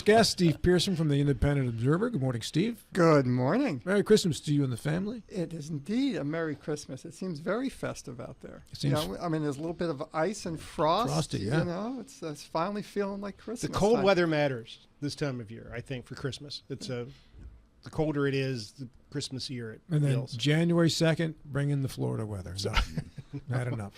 first guest, Steve Pearson from the Independent Observer. Good morning, Steve. Good morning. Merry Christmas to you and the family. It is indeed a Merry Christmas. It seems very festive out there. It seems I mean, there's a little bit of ice and frost. Frosty, yeah. It's finally feeling like Christmas. The cold time. weather matters this time of year, I think, for Christmas. It's the colder it is, the Christmasier it And then feels. January 2nd, bring in the Florida weather. So, not enough.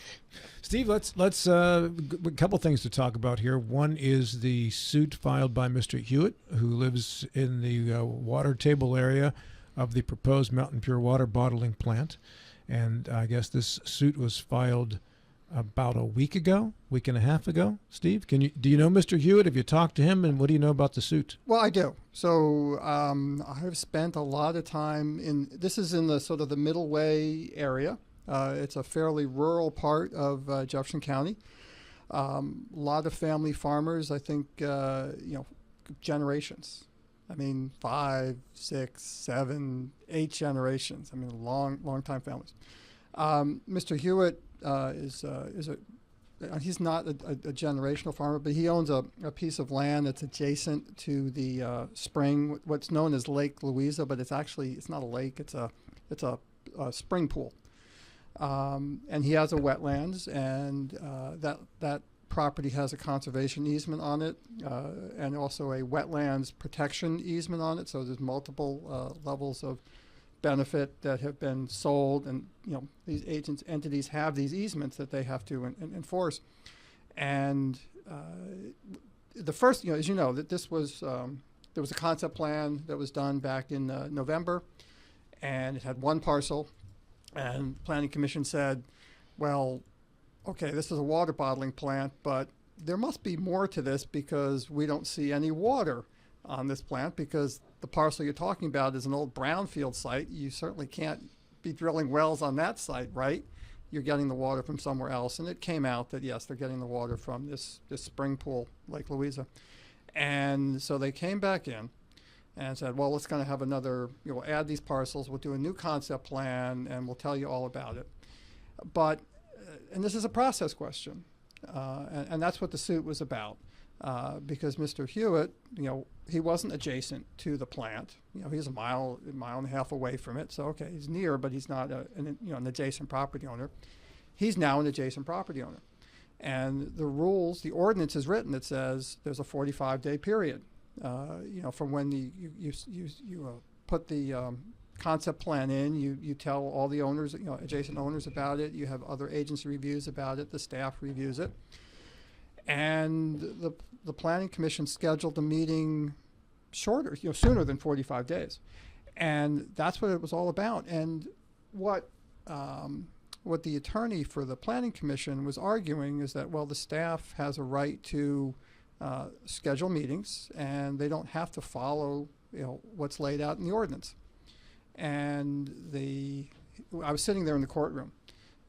Steve, let's a couple things to talk about here. One is the suit filed by Mr. Hewitt, who lives in the water table area of the proposed Mountain Pure Water bottling plant. And I guess this suit was filed about a week and a half ago. Steve, do you know Mr. Hewitt? Have you talked to him, and what do you know about the suit? Well, I do. So I've spent a lot of time this is in the sort of the Middle Way area. It's a fairly rural part of Jefferson County. A lot of family farmers, I think, generations. I mean, 5, 6, 7, 8 generations. I mean, long time families. Mr. Hewitt he's not a generational farmer, but he owns a piece of land that's adjacent to the spring, what's known as Lake Louisa, but it's not a lake. It's a spring pool. And he has a wetlands, and that property has a conservation easement on it, and also a wetlands protection easement on it. So there's multiple levels of benefit that have been sold, and these entities have these easements that they have to enforce. And the first, as you know, that this was there was a concept plan that was done back in November, and it had one parcel. And the Planning Commission said, well, okay, this is a water bottling plant, but there must be more to this because we don't see any water on this plant, because the parcel you're talking about is an old brownfield site. You certainly can't be drilling wells on that site, right? You're getting the water from somewhere else. And it came out that, yes, they're getting the water from this spring pool, Lake Louisa. And so they came back in and said, well, let's going to have another, we'll add these parcels, we'll do a new concept plan, and we'll tell you all about it. But, and this is a process question, and that's what the suit was about, because Mr. Hewitt, he wasn't adjacent to the plant. He's a mile and a half away from it, so okay, he's near, but he's not an adjacent property owner. He's now an adjacent property owner. And the ordinance is written that says there's a 45-day period. From when you put the concept plan in, you tell all the owners, adjacent owners about it. You have other agency reviews about it. The staff reviews it, and the Planning Commission scheduled a meeting sooner than 45 days, and that's what it was all about. And what the attorney for the Planning Commission was arguing is that, well, the staff has a right to schedule meetings, and they don't have to follow what's laid out in the ordinance. And I was sitting there in the courtroom,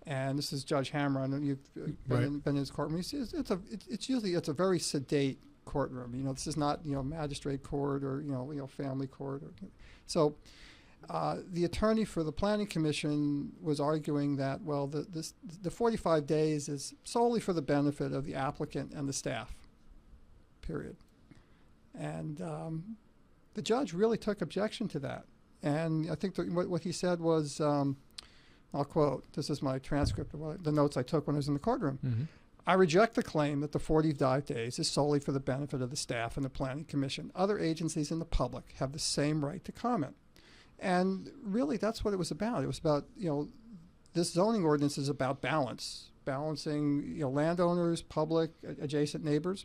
and this is Judge Hammer. I know you've been in his courtroom. It's usually a very sedate courtroom. This is not magistrate court or family court. So the attorney for the Planning Commission was arguing that, well, the 45 days is solely for the benefit of the applicant and the staff. Period. And the judge really took objection to that. And I think what he said was, I'll quote, this is my transcript of the notes I took when I was in the courtroom. Mm-hmm. I reject the claim that the 45 days is solely for the benefit of the staff and the Planning Commission. Other agencies and the public have the same right to comment. And really, that's what it was about. It was about, this zoning ordinance is about balancing, landowners, public, adjacent neighbors.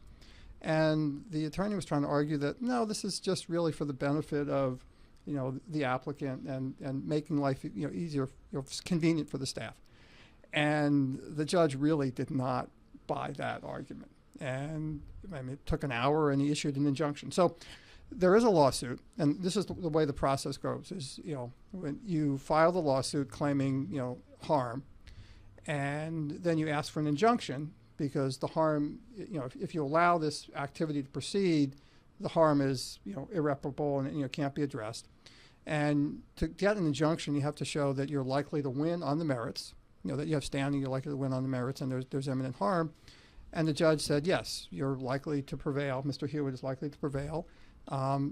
And the attorney was trying to argue that, no, this is just really for the benefit of, the applicant and making life, easier, convenient for the staff. And the judge really did not buy that argument. And it took an hour, and he issued an injunction. So there is a lawsuit, and this is the way the process goes, is, when you file the lawsuit claiming, harm, and then you ask for an injunction, because the harm, if you allow this activity to proceed, the harm is, irreparable and, can't be addressed. And to get an injunction, you have to show that you're likely to win on the merits, that you have standing, you're likely to win on the merits, and there's imminent harm. And the judge said, yes, you're likely to prevail. Mr. Hewitt is likely to prevail.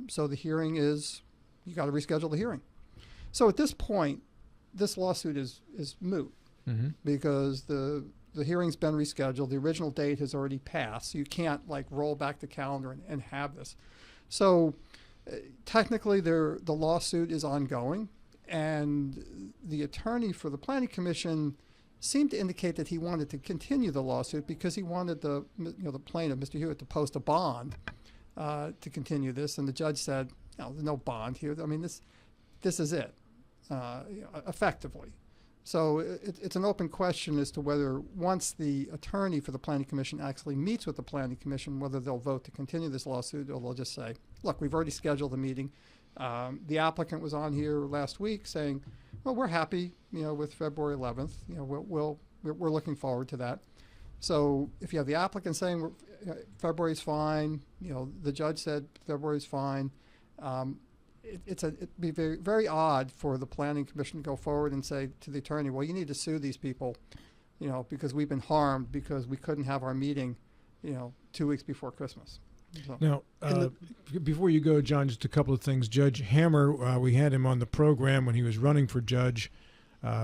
So the hearing is, you got to reschedule the hearing. So at this point, this lawsuit is moot because the hearing's been rescheduled. The original date has already passed. So you can't like roll back the calendar and have this. So technically, the lawsuit is ongoing, and the attorney for the Planning Commission seemed to indicate that he wanted to continue the lawsuit because he wanted the plaintiff, Mr. Hewitt, to post a bond to continue this. And the judge said, there's no bond here. I mean, this is it, effectively. So it's an open question as to whether once the attorney for the Planning Commission actually meets with the Planning Commission, whether they'll vote to continue this lawsuit or they'll just say, look, we've already scheduled a meeting. The applicant was on here last week saying, well, we're happy, with February 11th. We're looking forward to that. So if you have the applicant saying February's fine, the judge said February's fine, it'd be very, very odd for the Planning Commission to go forward and say to the attorney, well, you need to sue these people, because we've been harmed because we couldn't have our meeting, 2 weeks before Christmas. So. Now, before you go, John, just a couple of things. Judge Hammer, we had him on the program when he was running for judge.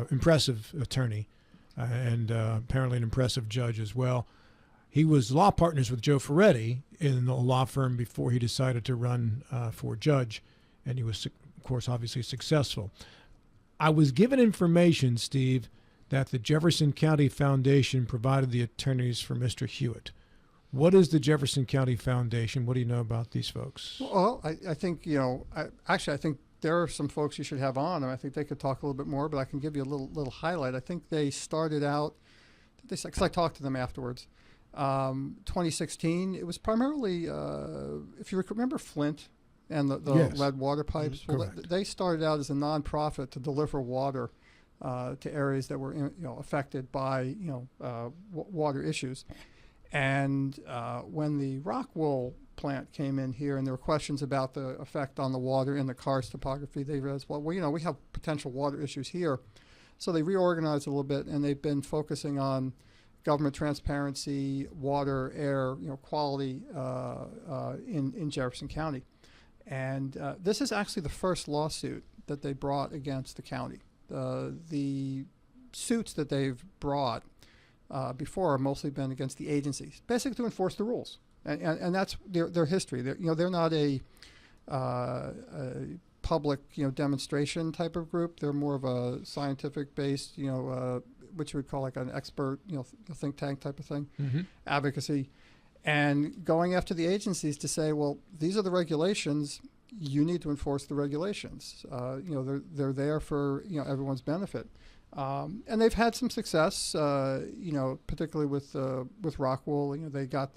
Impressive attorney and apparently an impressive judge as well. He was law partners with Joe Ferretti in the law firm before he decided to run for judge, and he was, of course, obviously successful. I was given information, Steve, that the Jefferson County Foundation provided the attorneys for Mr. Hewitt. What is the Jefferson County Foundation? What do you know about these folks? Well, I think, I think there are some folks you should have on, and I think they could talk a little bit more, but I can give you a little highlight. I think they started out, because I talked to them afterwards, 2016. It was primarily, if you remember Flint and the yes. lead water pipes, well, Correct. they started out as a nonprofit to deliver water to areas that were affected by water issues. And when the Rockwool plant came in here and there were questions about the effect on the water in the karst topography, they realized, well, we have potential water issues here. So they reorganized a little bit, and they've been focusing on government transparency, water, air, quality in Jefferson County. And this is actually the first lawsuit that they brought against the county. The suits that they've brought before have mostly been against the agencies, basically to enforce the rules, and that's their history. They're not a public demonstration type of group. They're more of a scientific based which you would call like an expert think tank type of thing, advocacy, and going after the agencies to say, well, these are the regulations. You need to enforce the regulations. They're there for everyone's benefit. And they've had some success, particularly with Rockwool. They got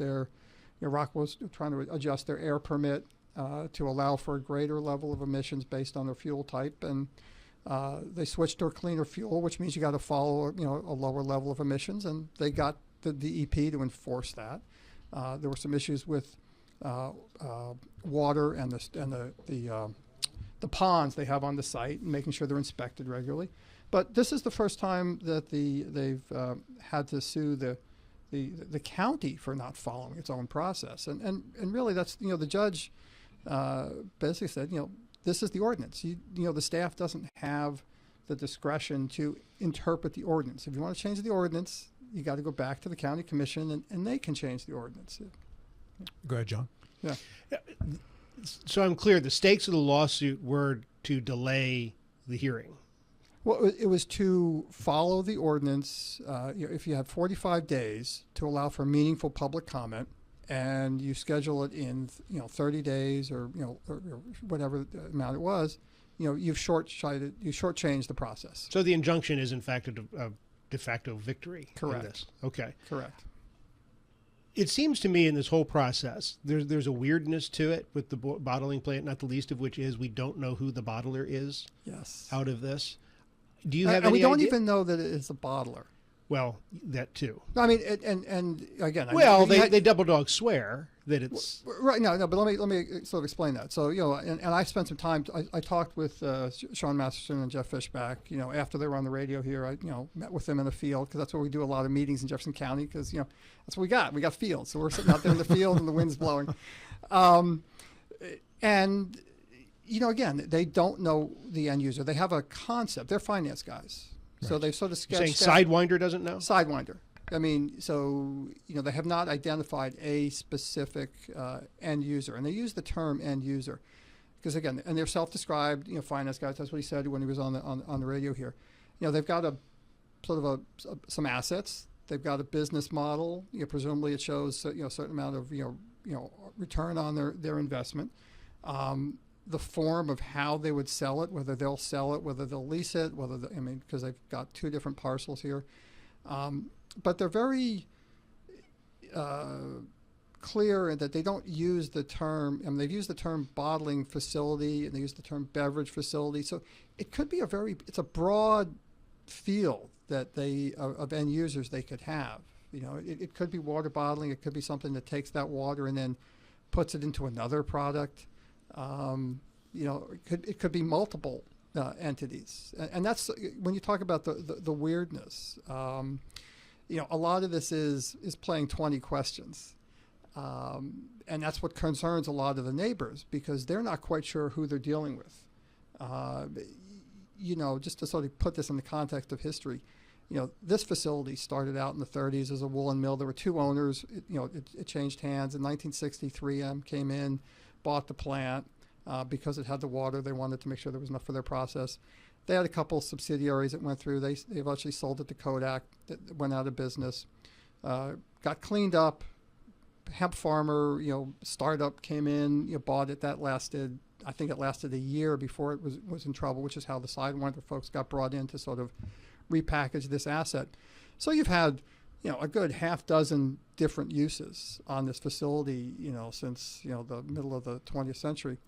Rockwool's trying to adjust their air permit to allow for a greater level of emissions based on their fuel type, and they switched to a cleaner fuel, which means you got to follow a lower level of emissions, and they got the DEP to enforce that. There were some issues with water and the ponds they have on the site, and making sure they're inspected regularly. But this is the first time that they've had to sue the county for not following its own process, and really that's the judge basically said this is the ordinance. The staff doesn't have the discretion to interpret the ordinance. If you want to change the ordinance, you got to go back to the county commission, and they can change the ordinance. Go ahead, John. Yeah. So I'm clear. The stakes of the lawsuit were to delay the hearing. Well, it was to follow the ordinance. If you have 45 days to allow for meaningful public comment, and you schedule it in 30 days or or whatever amount it was, you've shortchanged the process. So the injunction is in fact a de facto victory. Correct. In this. Okay. Correct. It seems to me in this whole process, there's a weirdness to it with the bottling plant, not the least of which is we don't know who the bottler is. Yes. Out of this. Do you have and any we don't idea? even know that it is a bottler. Well, that too. I mean, and again. Well, they double dog swear that it's Right. No. But let me sort of explain that. So and I spent some time. I talked with Sean Masterson and Jeff Fishback. After they were on the radio here, I met with them in the field because that's where we do a lot of meetings in Jefferson County because that's what we got. We got fields, so we're sitting out there in the field and the wind's blowing. And again, they don't know the end user. They have a concept. They're finance guys, so they've sort of sketched. Saying Sidewinder doesn't know. Sidewinder. I mean, so they have not identified a specific end user, and they use the term end user because again, and they're self-described, finance guys. That's what he said when he was on the radio here. They've got a sort of some assets. They've got a business model. Presumably it shows a certain amount of return on their investment. The form of how they would sell it, whether they'll sell it, whether they'll lease it, because they've got two different parcels here. But they're very clear in that they don't use the term, they've used the term bottling facility and they use the term beverage facility. So it could be it's a broad field that of end users they could have. It could be water bottling. It could be something that takes that water and then puts it into another product. It could be multiple entities. And that's when you talk about the weirdness. A lot of this is playing 20 questions. And that's what concerns a lot of the neighbors because they're not quite sure who they're dealing with. Just to sort of put this in the context of history, this facility started out in the 30s as a woolen mill. There were two owners. It changed hands. In 1963, 3M came in, bought the plant because it had the water. They wanted to make sure there was enough for their process. They had a couple subsidiaries that went through. They eventually sold it to Kodak. That went out of business. Got cleaned up. Hemp farmer, startup came in, bought it. That lasted, I think it lasted a year before it was in trouble, which is how the Sidewinder folks got brought in to sort of repackage this asset. So you've had, a good half dozen different uses on this facility, since, the middle of the 20th century.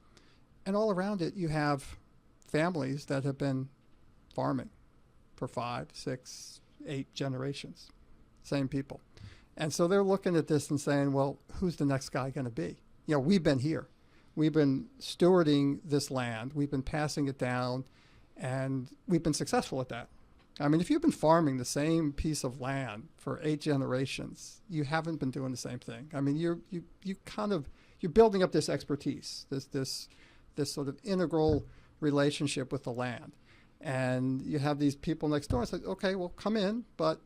And all around it, you have families that have been farming for 5, 6, 8 generations, same people. And so they're looking at this and saying, well, who's the next guy going to be? We've been here. We've been stewarding this land. We've been passing it down, and we've been successful at that. I mean, if you've been farming the same piece of land for 8 generations, you haven't been doing the same thing. I mean, you're building up this expertise, this sort of integral relationship with the land. And you have these people next door. It's like, okay, well, come in, but,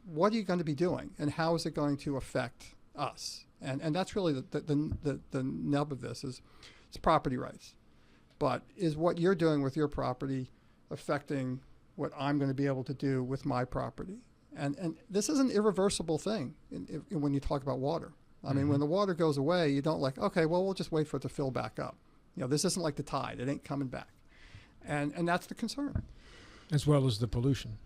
what are you going to be doing, and how is it going to affect us? And that's really the nub of this is it's property rights. But is what you're doing with your property affecting what I'm going to be able to do with my property? And this is an irreversible thing when you talk about water. I mean, when the water goes away, you don't okay, well, we'll just wait for it to fill back up. This isn't like the tide. It ain't coming back. And that's the concern. As well as the pollution.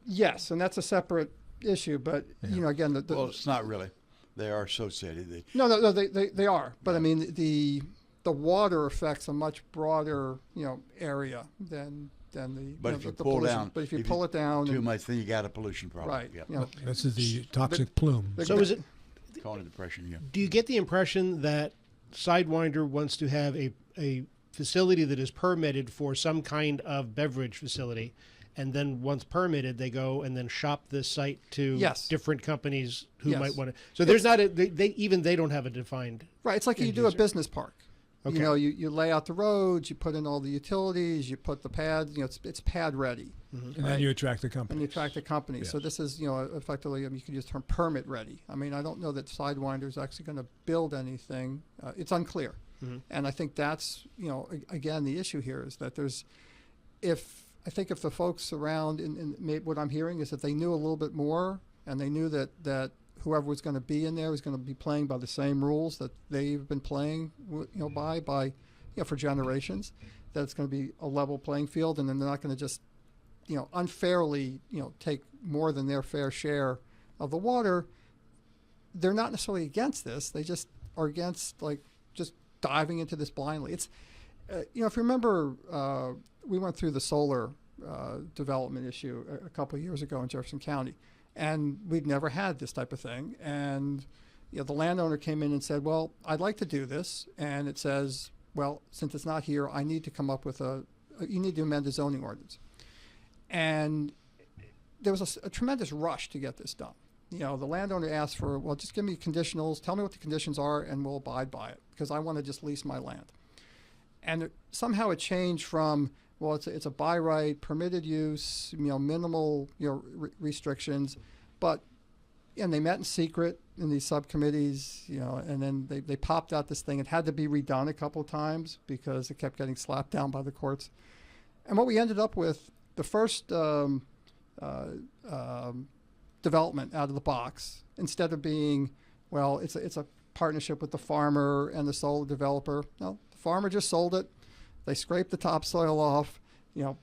Yes, and that's a separate issue. But, again... Well, it's not really. They are associated. No, they are. But, I mean, the water affects a much broader, area than the... But if you the pull pollution. down... But if you pull it down... Too much, then you got a pollution problem. Right. Yeah. This is the toxic plume. so is it? Calling it depression, yeah. Do you get the impression that Sidewinder wants to have a facility that is permitted for some kind of beverage facility, and then once permitted, they go and then shop this site to different companies who might want to? So there's not they don't have a defined. Right. It's like you do a business park. Okay. You lay out the roads, you put in all the utilities, you put the pads. It's pad ready. Mm-hmm. And then you attract the company. And you attract the company. Yes. So this is effectively you could use the term permit ready. I mean, I don't know that Sidewinder is actually going to build anything. It's unclear. Mm-hmm. And I think that's again the issue here is that if the folks around and what I'm hearing is that they knew a little bit more and they knew that whoever was going to be in there was going to be playing by the same rules that they've been playing by for generations, that it's going to be a level playing field, and then they're not going to just unfairly take more than their fair share of the water. They're not necessarily against this. They just are against just diving into this blindly. It's if you remember, we went through the solar development issue a couple of years ago in Jefferson County, and we'd never had this type of thing. And the landowner came in and said, well, I'd like to do this. And it says, well, since it's not here, I need to come up with you need to amend the zoning ordinance. And there was a tremendous rush to get this done. The landowner asked for, well, just give me conditionals, tell me what the conditions are, and we'll abide by it, because I want to just lease my land. And somehow it changed from, well, it's a by right, permitted use, minimal, restrictions, and they met in secret in these subcommittees, and then they popped out this thing. It had to be redone a couple of times because it kept getting slapped down by the courts. And what we ended up with, the first development out of the box, instead of being, well, it's a partnership with the farmer and the solar developer. No, the farmer just sold it. They scraped the topsoil off.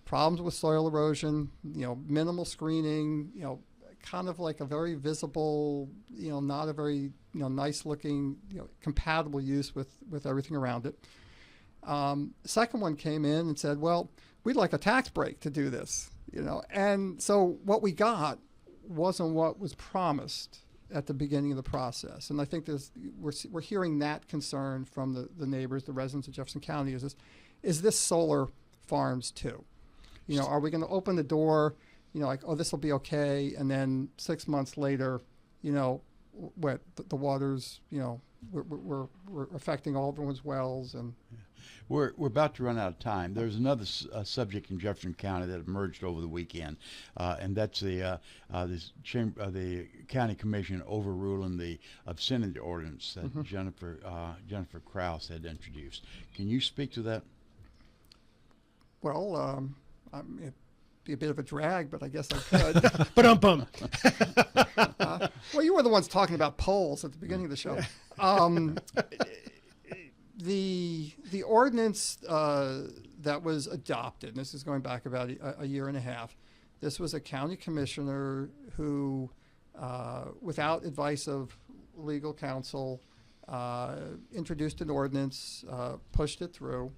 Problems with soil erosion. Minimal screening. Kind of like a very visible, not a very nice looking, compatible use with everything around it. Second one came in and said, well, we'd like a tax break to do this, and so what we got wasn't what was promised at the beginning of the process. And I think we're hearing that concern from the neighbors, the residents of Jefferson County, is this solar farms too? Are we going to open the door, like, oh, this will be okay, and then 6 months later, what the waters, we're affecting all everyone's wells. And We're about to run out of time. There's another subject in Jefferson County that emerged over the weekend, and that's the county commission overruling the obscenity ordinance that Jennifer Krause had introduced. Can you speak to that? Well, it'd be a bit of a drag, but I guess I could. Ba-dum-bum. Well, you were the ones talking about polls at the beginning of the show. The ordinance that was adopted, and this is going back about a year and a half, this was a county commissioner who, without advice of legal counsel, introduced an ordinance, pushed it through,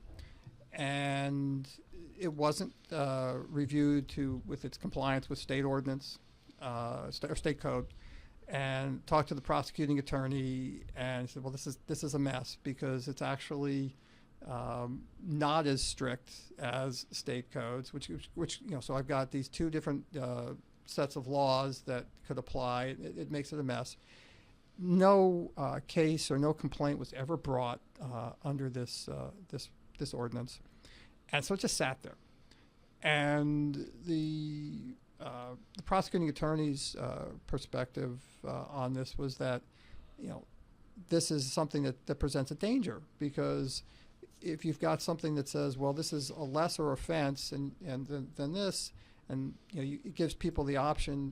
and it wasn't reviewed with its compliance with state ordinance or state code. And talked to the prosecuting attorney and said, well, this is a mess because it's actually not as strict as state codes, which so I've got these two different sets of laws that could apply. It makes it a mess. No case or no complaint was ever brought under this ordinance, and so it just sat there. And the prosecuting attorney's perspective on this was that, this is something that presents a danger, because if you've got something that says, well, this is a lesser offense than this, and it gives people the option,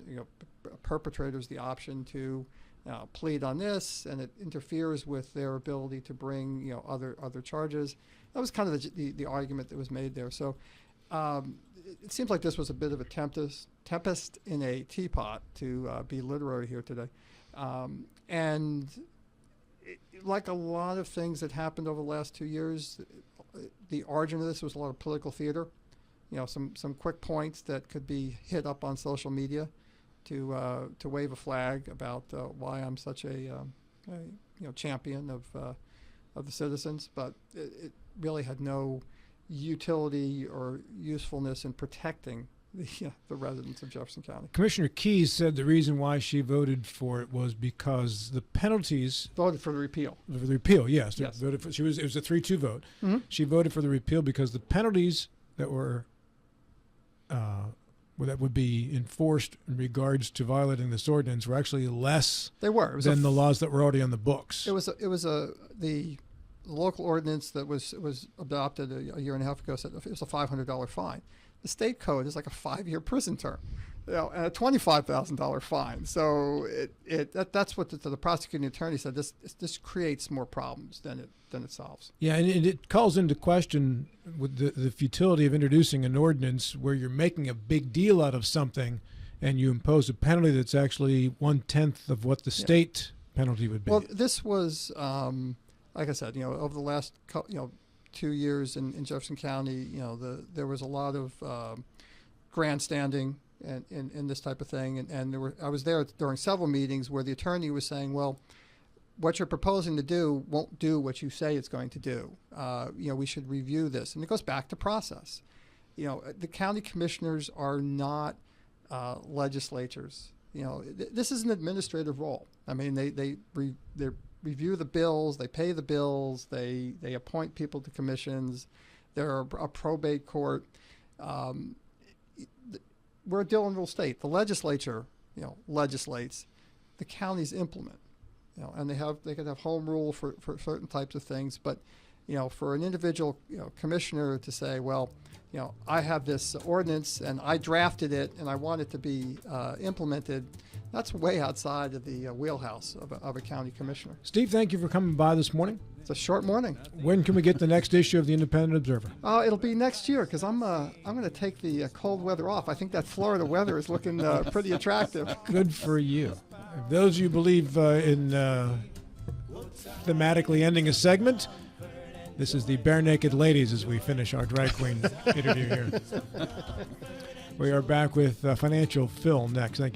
perpetrators the option to plead on this, and it interferes with their ability to bring other charges. That was kind of the argument that was made there. So. It seems like this was a bit of a tempest in a teapot, to be literary here today. And like a lot of things that happened over the last 2 years, the origin of this was a lot of political theater. Some quick points that could be hit up on social media to wave a flag about why I'm such a champion of the citizens, but it really had no utility or usefulness in protecting the residents of Jefferson County. Commissioner Keyes said the reason why she voted for it was because the penalties Voted for the repeal. For the repeal, yes. Yes. Voted for, it was a 3-2 vote. Mm-hmm. She voted for the repeal because the penalties that were that would be enforced in regards to violating this ordinance were actually less They were. It was than the laws that were already on the books. The local ordinance that was adopted a year and a half ago said it was a $500 fine. The state code is like a 5-year prison term, and a $25,000 fine. So that's what the prosecuting attorney said. This creates more problems than it solves. Yeah, and it calls into question with the futility of introducing an ordinance where you're making a big deal out of something, and you impose a penalty that's actually 1/10 of what the state penalty would be. Well, this was. Like I said, over the last 2 years in Jefferson County, there was a lot of grandstanding in this type of thing, and I was there during several meetings where the attorney was saying, well, what you're proposing to do won't do what you say it's going to do. We should review this. And it goes back to process. The county commissioners are not legislatures. This is an administrative role. I mean, they review the bills, they pay the bills, they appoint people to commissions. They're a probate court. We're a Dillon rule state. The legislature, legislates. The counties implement. And they can have home rule for certain types of things. But, for an individual commissioner to say, well, I have this ordinance and I drafted it and I want it to be implemented, that's way outside of the wheelhouse of a county commissioner. Steve, thank you for coming by this morning. It's a short morning. When can we get the next issue of the Independent Observer? It'll be next year because I'm going to take the cold weather off. I think that Florida weather is looking pretty attractive. Good for you. If those of you believe in thematically ending a segment, this is the Bare Naked Ladies as we finish our drag queen interview here. We are back with Financial Phil next. Thank you.